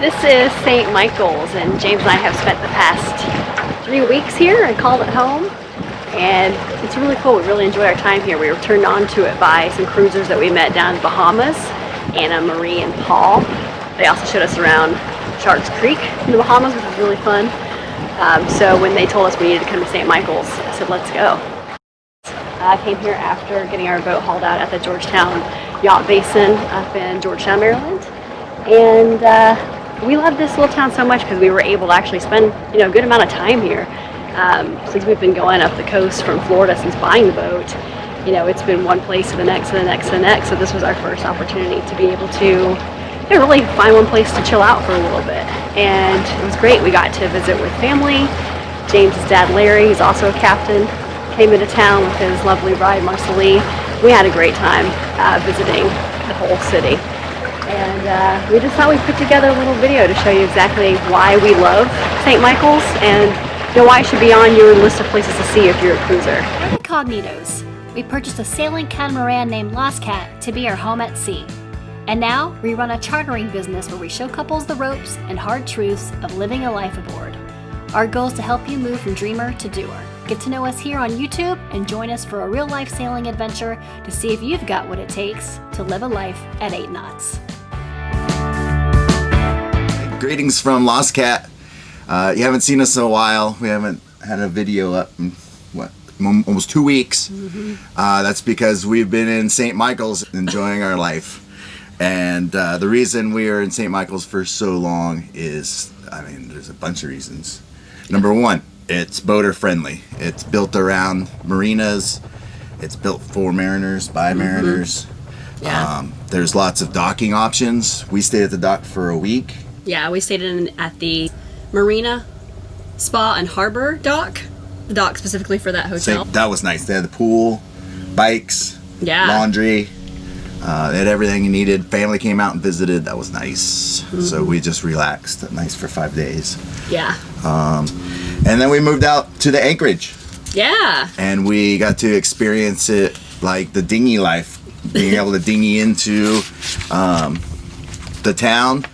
This is St. Michael's, and James and I have spent the past 3 weeks here and called it home. And it's really cool. We really enjoy our time here. We were turned on to it by some cruisers that we met down in the Bahamas, Anna, Marie, and Paul. They also showed us around Sharks Creek in the Bahamas, which was really fun. So when they told us we needed to come to St. Michael's, I said, let's go. I came here after getting our boat hauled out at the Georgetown Yacht Basin up in Georgetown, Maryland. And we love this little town so much because we were able to actually spend, a good amount of time here. Since we've been going up the coast from Florida since buying the boat, it's been one place to the next, to the next, to the next. So this was our first opportunity to be able to really find one place to chill out for a little bit. And it was great. We got to visit with family. James's dad, Larry, he's also a captain, came into town with his lovely bride, Marceline. We had a great time visiting the whole city. And we just thought we'd put together a little video to show you exactly why we love St. Michael's and why it should be on your list of places to see if you're a cruiser. We're incognitos. We purchased a sailing catamaran named Lost Cat to be our home at sea. And now we run a chartering business where we show couples the ropes and hard truths of living a life aboard. Our goal is to help you move from dreamer to doer. Get to know us here on YouTube and join us for a real life sailing adventure to see if you've got what it takes to live a life at 8 knots. Greetings from Lost Cat. You haven't seen us in a while. We haven't had a video up in, almost 2 weeks. That's because we've been in St. Michael's enjoying our life. And the reason we are in St. Michael's for so long is, there's a bunch of reasons. Number one, it's boater friendly. It's built around marinas. It's built for mariners, by mariners. Yeah. There's lots of docking options. We stayed at the dock for a week. Yeah, we stayed at the Marina Spa and Harbor dock. The dock specifically for that hotel. That was nice. They had the pool, bikes, laundry. They had everything you needed. Family came out and visited. That was nice. So we just relaxed. Nice for 5 days. Yeah. And then we moved out to the Anchorage. Yeah. And we got to experience it like the dinghy life. Being able to dinghy into the town.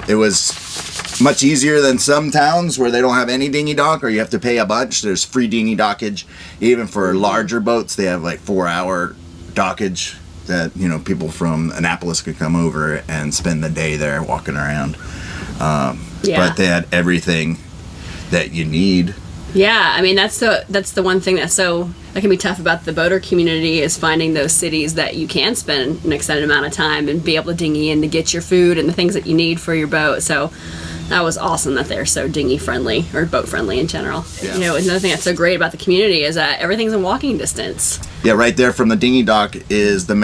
It was much easier than some towns where they don't have any dinghy dock or you have to pay a bunch. There's free dinghy dockage. Even for larger boats, they have like 4-hour dockage that, people from Annapolis could come over and spend the day there walking around. But they had everything that you need. Yeah, that's the one thing that can be tough about the boater community is finding those cities that you can spend an extended amount of time and be able to dinghy in to get your food and the things that you need for your boat. So that was awesome that they're so dinghy friendly or boat friendly in general. Yeah. Another thing that's so great about the community is that everything's in walking distance. Yeah, right there from the dinghy dock is the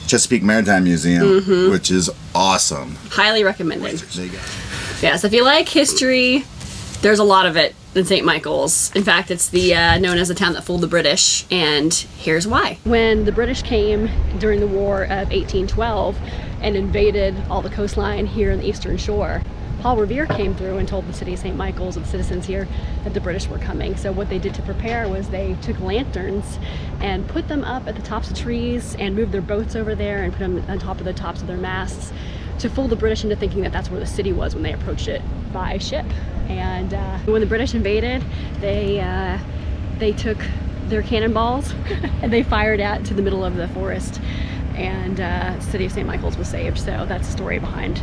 Chesapeake Maritime Museum, which is awesome. Highly recommended. Yeah, so if you like history, there's a lot of it in St. Michael's. In fact, it's the known as the town that fooled the British, and here's why. When the British came during the War of 1812 and invaded all the coastline here in the Eastern Shore, Paul Revere came through and told the city of St. Michael's and the citizens here that the British were coming. So what they did to prepare was they took lanterns and put them up at the tops of trees and moved their boats over there and put them on top of the tops of their masts to fool the British into thinking that that's where the city was when they approached it by ship. And when the British invaded, they took their cannonballs and they fired out to the middle of the forest, and the city of St. Michael's was saved. So that's the story behind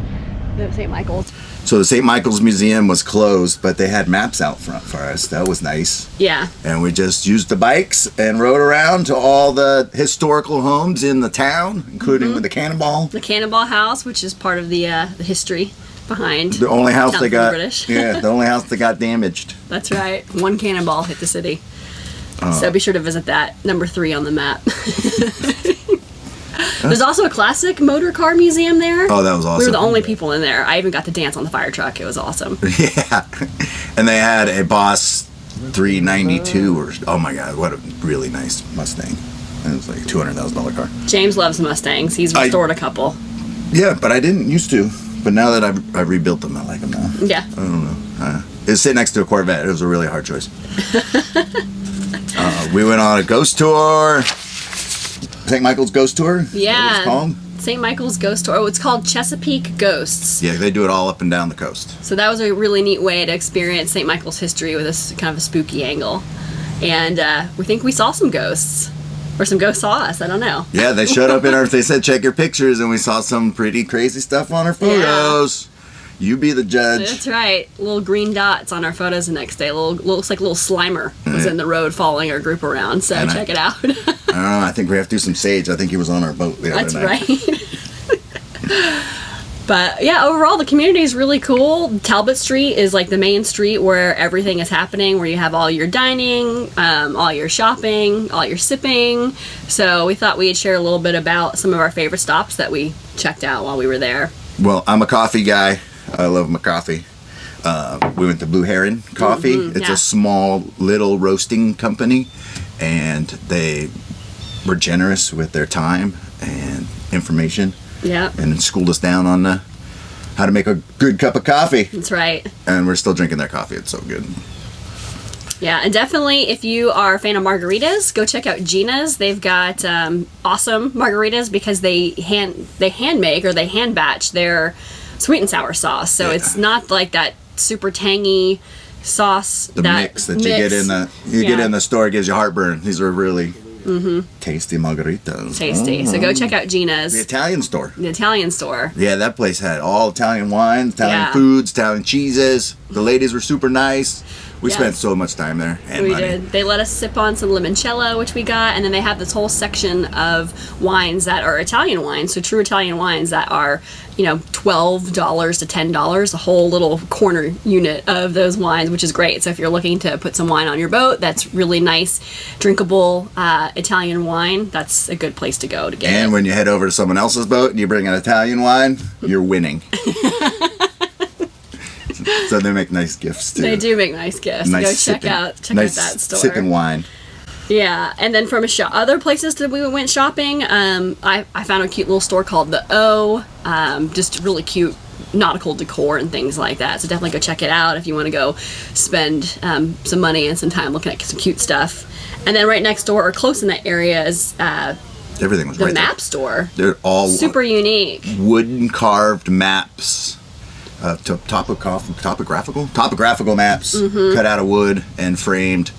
the St. Michael's. So the St. Michael's Museum was closed, but they had maps out front for us. That was nice. Yeah. And we just used the bikes and rode around to all the historical homes in the town, including with the Cannonball. The Cannonball House, which is part of the history behind the only house that they got. British. Yeah, the only house that got damaged. That's right. One cannonball hit the city. So be sure to visit that. Number 3 on the map. There's also a classic motor car museum there. Oh, that was awesome. We were the only people in there. I even got to dance on the fire truck. It was awesome. Yeah. And they had a Boss 392 oh my God, what a really nice Mustang. It was like a $200,000 car. James loves Mustangs. He's restored a couple. Yeah, but I didn't used to. But now that I've rebuilt them, I like them now. Yeah. I don't know. It's sitting next to a Corvette. It was a really hard choice. We went on a ghost tour. St. Michael's Ghost Tour? Yeah. Is that what it's called? St. Michael's Ghost Tour. Oh, it's called Chesapeake Ghosts. Yeah, they do it all up and down the coast. So that was a really neat way to experience St. Michael's history with this kind of a spooky angle. And we think we saw some ghosts. Or some ghosts saw us, I don't know. Yeah, they showed up they said check your pictures, and we saw some pretty crazy stuff on our photos. Yeah. You be the judge. That's right. Little green dots on our photos the next day. Looks like a little Slimer was in the road following our group around, so check it out. I don't know, I think we have to do some sage. I think he was on our boat the other night. That's right. But yeah, overall the community is really cool. Talbot Street is like the main street where everything is happening, where you have all your dining, all your shopping, all your sipping. So we thought we'd share a little bit about some of our favorite stops that we checked out while we were there. Well, I'm a coffee guy. I love my coffee. We went to Blue Heron Coffee. It's a small little roasting company, and they were generous with their time and information. Yeah. And schooled us down on how to make a good cup of coffee. That's right. And we're still drinking their coffee. It's so good. Yeah, and definitely if you are a fan of margaritas, go check out Gina's. They've got awesome margaritas because they hand make or they hand batch their sweet and sour sauce. So it's not like that super tangy sauce. The mix that you get in get in the store, it gives you heartburn. These are really tasty margaritas. Tasty. So go check out Gina's. The Italian store. The Italian store. Yeah, that place had all Italian wines, Italian foods, Italian cheeses. The ladies were super nice. We spent so much time there and we money. did. They let us sip on some limoncello, which we got, and then they have this whole section of wines that are Italian wines, so true Italian wines that are, $12 to $10, a whole little corner unit of those wines, which is great. So if you're looking to put some wine on your boat, that's really nice, drinkable Italian wine, that's a good place to go to get it. And when you head over to someone else's boat and you bring an Italian wine, you're winning. So they make nice gifts too. They do make nice gifts. Nice Go check out that store. Sipping wine. Yeah, and then from other places that we went shopping, I found a cute little store called The O. Just really cute nautical decor and things like that. So definitely go check it out if you want to go spend some money and some time looking at some cute stuff. And then right next door or close in that area is everything was the right map there. store. They're all super unique. Wooden carved maps. Topographical maps cut out of wood and framed,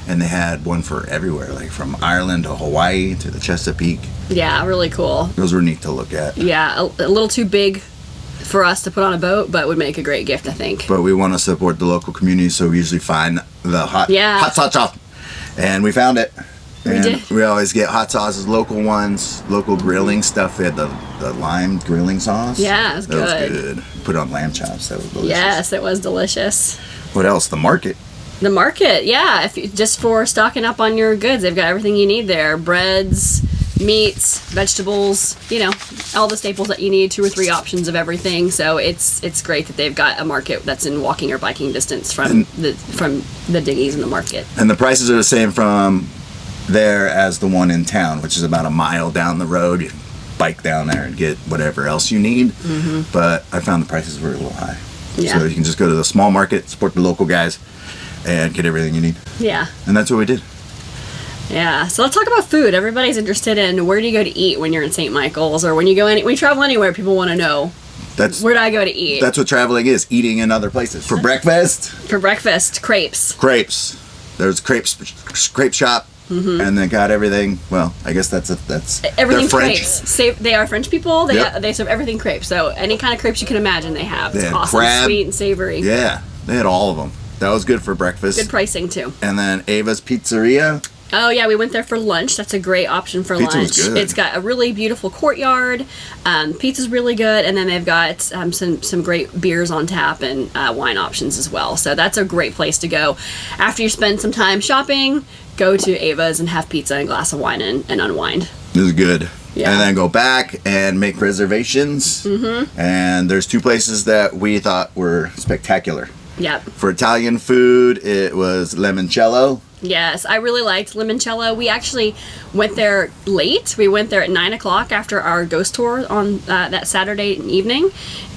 and they had one for everywhere, like from Ireland to Hawaii to the Chesapeake. Yeah, really cool. Those were neat to look at. Yeah, a little too big for us to put on a boat, but would make a great gift, I think. But we want to support the local community, so we usually find the hot sauce, and we found it. And we did. We always get hot sauces, local ones, local grilling stuff. We had the lime grilling sauce. Yeah, it was good. That was good. Put on lamb chops. That was delicious. Yes, it was delicious. What else? The market. The market, yeah. Just for stocking up on your goods, they've got everything you need there: breads, meats, vegetables. All the staples that you need. 2 or 3 options of everything. So it's great that they've got a market that's in walking or biking distance from the dinghies and the market. And the prices are the same from there as the one in town, which is about a mile down the road. You bike down there and get whatever else you need. But I found the prices were a little high. Yeah. So you can just go to the small market, support the local guys, and get everything you need. Yeah. And that's what we did. Yeah. So let's talk about food. Everybody's interested in where do you go to eat when you're in St. Michael's, or when you go when you travel anywhere. People want to know. Where do I go to eat? That's what traveling is: eating in other places. For breakfast. Crepes. There's Crepe Shop. And they got everything. Well, I guess that's everything French. crepes. They are French people. They serve everything crepes. So any kind of crepes you can imagine, they have. It's awesome, crab, sweet and savory. Yeah, they had all of them. That was good for breakfast. Good pricing too. And then Avas Pizzeria. Oh yeah, we went there for lunch. That's a great option for Pizza lunch. was good. It's got a really beautiful courtyard. Pizza's really good, and then they've got some great beers on tap and wine options as well. So that's a great place to go after you spend some time shopping. Go to Ava's and have pizza and a glass of wine and unwind. It was good. Yeah. And then go back and make reservations. And there's 2 places that we thought were spectacular. Yep. For Italian food, it was Limoncello. Yes, I really liked Limoncello. We actually went there late. We went there at 9 o'clock after our ghost tour on that Saturday evening,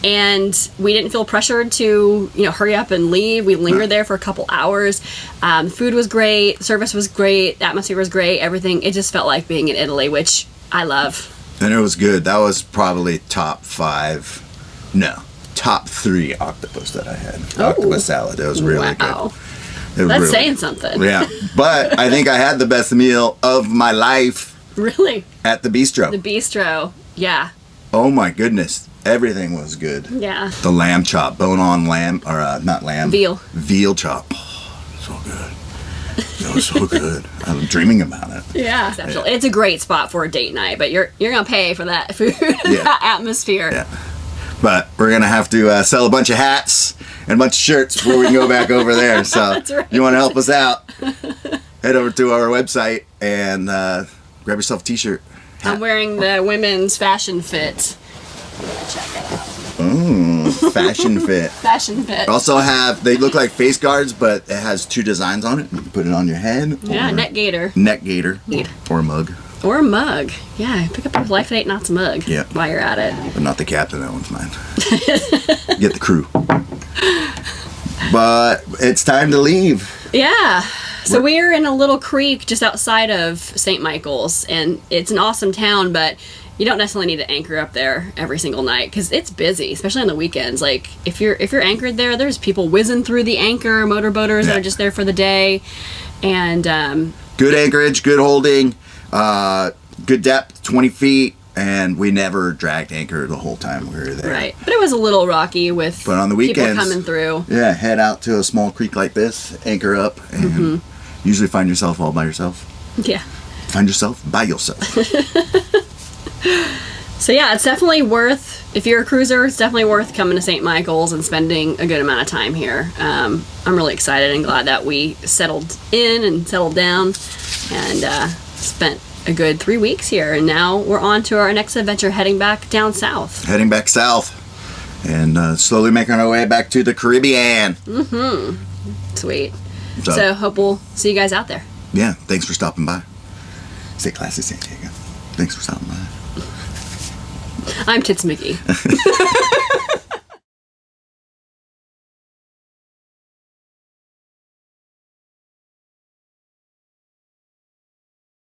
and we didn't feel pressured to hurry up and leave. We lingered there for a couple hours. Food was great, service was great, atmosphere was great, everything. It just felt like being in Italy, which I love. And it was good. That was probably top 3 octopus that I had. Octopus salad. It was really good. That's saying something. Yeah. But I think I had the best meal of my life. Really? At the bistro. The bistro. Yeah. Oh my goodness. Everything was good. Yeah. The lamb chop. Bone-on lamb. Or not lamb. Veal. Veal chop. Oh, so good. It was so good. I'm dreaming about it. Yeah. It's a great spot for a date night, but you're going to pay for that food, that atmosphere. Yeah. But we're going to have to sell a bunch of hats and a bunch of shirts before we can go back over there. So That's right. If you want to help us out, head over to our website and grab yourself a t-shirt. Hat. I'm wearing the women's fashion fit. Check it out. Fashion fit. Fashion fit. Also they look like face guards, but it has 2 designs on it. You can put it on your head. Yeah, neck gaiter. Neck gaiter. Or a mug. Or a mug. Yeah, pick up your Life at 8 Knots mug while you're at it. But not the captain, that one's mine. Get the crew. But it's time to leave. Yeah. So we're in a little creek just outside of St. Michael's, and it's an awesome town, but you don't necessarily need to anchor up there every single night because it's busy, especially on the weekends. Like if you're anchored there, there's people whizzing through the anchor, motorboaters that are just there for the day, and good anchorage, good holding, good depth, 20 feet, and we never dragged anchor the whole time we were there. Right, but it was a little rocky with but on the weekends, people coming through. Yeah, head out to a small creek like this, anchor up, and usually find yourself all by yourself. Yeah. Find yourself by yourself. So yeah, it's definitely worth, if you're a cruiser, it's definitely worth coming to St. Michael's and spending a good amount of time here. I'm really excited and glad that we settled in and settled down and spent a good 3 weeks here. And now we're on to our next adventure, heading back down south. Heading back south and slowly making our way back to the Caribbean. Sweet. So hope we'll see you guys out there. Yeah, thanks for stopping by. Stay classy, San Diego. Thanks for stopping by. I'm Tits Mickey.